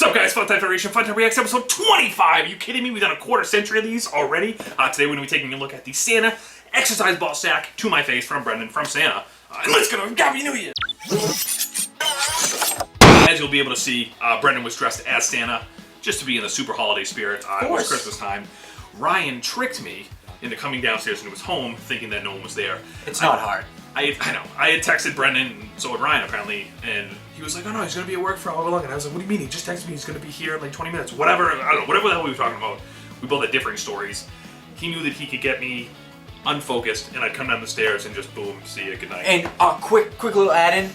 up, guys? Fun Time Federation, Fun Time Reacts, episode 25. Are you kidding me? We've done a quarter century of these already. Today we're going to be taking a look at the Santa exercise ball stack to my face from Brendan from Santa. And let's go to Happy New Year! As you'll be able to see, Brendan was dressed as Santa just to be in the super holiday spirit. It was Christmas time. Ryan tricked me into coming downstairs into his home thinking that no one was there. It's not hard. I know. I had texted Brendan, and so had Ryan apparently, and he was like, "Oh no, he's gonna be at work for however long." And I was like, "What do you mean? He just texted me. He's gonna be here in like 20 minutes, whatever." I don't know, whatever the hell we were talking about. We both had differing stories. He knew that he could get me unfocused, and I'd come down the stairs and just boom, see you, good night. And quick little add-in.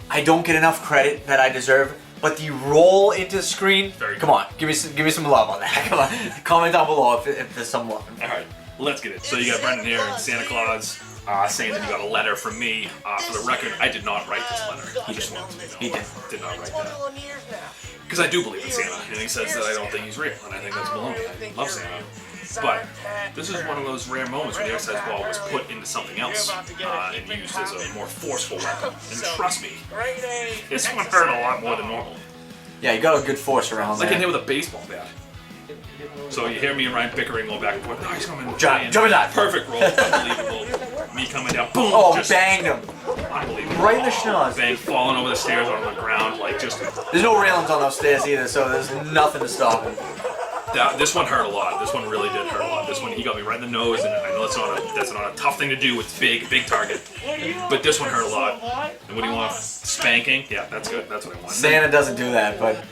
I don't get enough credit that I deserve, but the roll into the screen. Come on, give me some love on that. Come on, comment down below if there's some love. All right, let's get it. So you got Brendan here and Santa Claus. Saying that you got a letter from me. For the record, I did not write this letter. He just wanted to know. He did not write that. Because I do believe in Santa, and he says that I don't think he's real, and I think that's baloney. I love Santa. But this is one of those rare moments where the exercise ball was put into something else and used as a more forceful weapon. And trust me, this one hurt a lot more than normal. Yeah, you got a good force around there. Like in here with a baseball bat. So you hear me and Ryan bickering, going back and forth. No, he's coming. Jump that. Perfect roll. Unbelievable. Me coming down. Boom. Oh, just banged him. Unbelievable. Right in the schnoz. Bang, falling over the stairs on the ground. Like just. There's no railings on those stairs either, so there's nothing to stop him. This one hurt a lot. This one really did hurt a lot. This one, he got me right in the nose, and I know that's not a tough thing to do. It's big target. But this one hurt a lot. And what do you want? Spanking? Yeah, that's good. That's what I want. Santa doesn't do that, but.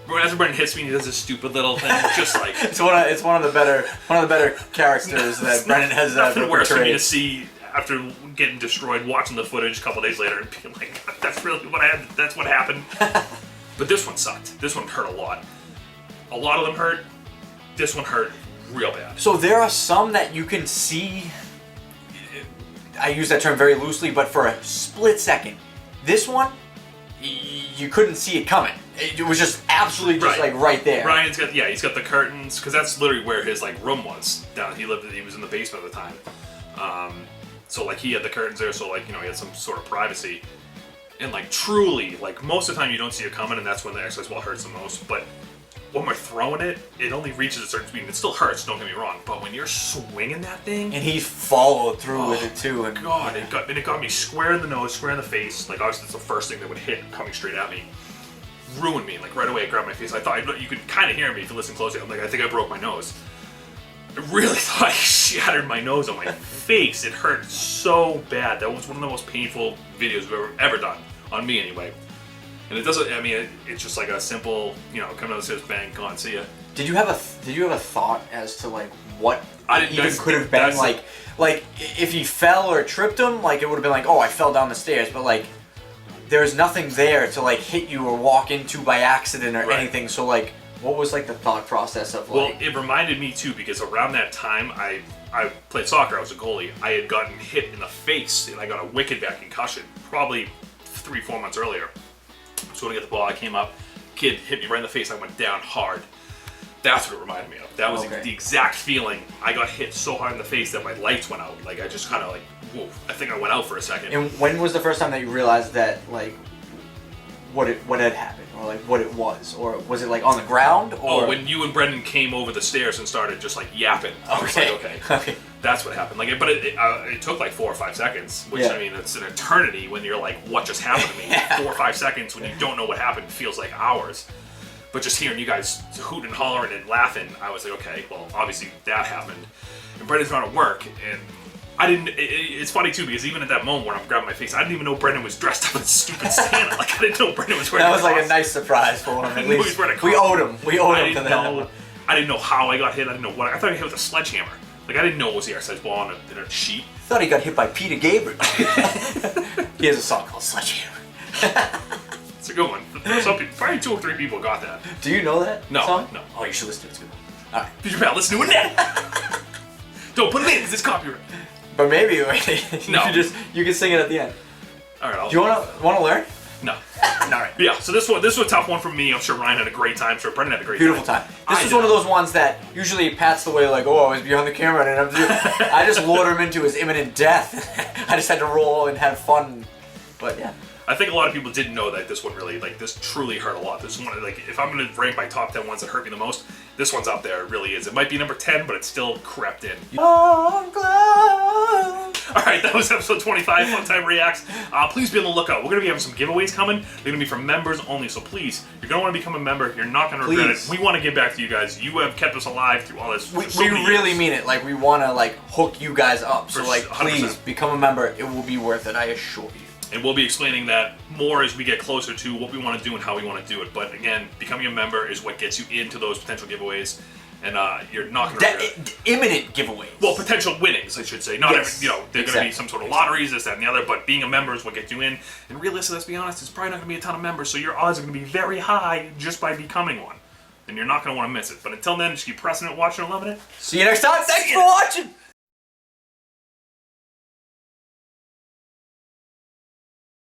Whenever Brendan hits me, he does this stupid little thing, just like it's one of the better characters that Brendan has nothing worse for me to see after getting destroyed, watching the footage a couple days later, and being like, "That's really what I had. That's what happened." But this one sucked. This one hurt a lot. A lot of them hurt. This one hurt real bad. So there are some that you can see. I use that term very loosely, but for a split second, this one you couldn't see it coming. It was just absolutely just like right there. Ryan's got he's got the curtains because that's literally where his like room was. Down he was in the basement at the time. So like he had the curtains there, so like he had some sort of privacy. And like truly, like most of the time you don't see it coming, and that's when the exercise ball hurts the most. But when we're throwing it, it only reaches a certain speed. And it still hurts, don't get me wrong. But when you're swinging that thing, and he followed through with it too. And God, it got me square in the nose, square in the face. Like obviously that's the first thing that would hit coming straight at me. Ruined me, like right away. It grabbed my face. I thought you could kind of hear me if you listen closely. I'm like, I think I broke my nose. I really thought I shattered my nose on my face. It hurt so bad. That was one of the most painful videos we've ever done on me, anyway. And it doesn't. I mean, it's just like a simple, come down the stairs, bang, gone, see ya. Did you have a thought as to like what even could have been like if he fell or tripped him? Like it would have been like, oh, I fell down the stairs, but like. There's nothing there to like hit you or walk into by accident or anything. So like, what was like the thought process of like? Well, it reminded me too because around that time I played soccer. I was a goalie. I had gotten hit in the face and I got a wicked bad concussion probably 3-4 months earlier. So when I get the ball, I came up, kid hit me right in the face. I went down hard. That's what it reminded me of. That was the exact feeling. I got hit so hard in the face that my lights went out. Like I just kind of like, whoa, I think I went out for a second. And when was the first time that you realized that like what had happened or like what it was? Or was it like on the ground? Or when you and Brendan came over the stairs and started just like yapping. I was like, okay. That's what happened. Like, but it took like 4 or 5 seconds, which I mean, it's an eternity when you're like, what just happened to me? 4 or 5 seconds when you don't know what happened feels like hours. But just hearing you guys hooting and hollering and laughing, I was like, okay, well, obviously that happened. And Brendan's not at work, and I didn't. It's funny too because even at that moment where I'm grabbing my face, I didn't even know Brendan was dressed up as stupid Santa. Like I didn't know Brendan was wearing. That was like a nice surprise for him. At least we owed him. We owed him to that. I didn't know how I got hit. I didn't know what. I thought I hit with a sledgehammer. Like I didn't know it was the exercise ball in a sheet. I thought he got hit by Peter Gabriel. He has a song called Sledgehammer. It's a good one. Some people, probably 2 or 3 people got that. Do you know that song? No. Oh, you should listen to it. It's a good one. All right. Did your pal listen to it now? Don't put it in, because it's copyright. But maybe you can sing it at the end. All right. Do you want to learn? No. All right. Yeah. So this was a tough one for me. I'm sure Ryan had a great time. I'm sure Brendan had a great Beautiful time. This is one of those ones that usually pats the way like, oh, I was behind the camera and I just lured him into his imminent death. I just had to roll and have fun. But yeah. I think a lot of people didn't know that this one really, like, this truly hurt a lot. This one, like, if I'm going to rank my top 10 ones that hurt me the most, this one's up there. It really is. It might be number 10, but it's still crept in. Alright, that was episode 25, Fun Time Reacts. Please be on the lookout. We're going to be having some giveaways coming. They're going to be for members only, so please, you're going to want to become a member. You're not going to regret it. We want to give back to you guys. You have kept us alive through all this. We really mean it. Like, we want to, like, hook you guys up. So, like, 100%. Please, become a member. It will be worth it, I assure you. And we'll be explaining that more as we get closer to what we want to do and how we want to do it. But again, becoming a member is what gets you into those potential giveaways. And you're not going to... Imminent giveaways. Well, potential winnings, I should say. Not every, you know, they're going to be some sort of lotteries, this, that, and the other. But being a member is what gets you in. And realistically, let's be honest, it's probably not going to be a ton of members. So your odds are going to be very high just by becoming one. And you're not going to want to miss it. But until then, just keep pressing it, watching, and loving it. See you next time. Thanks for watching.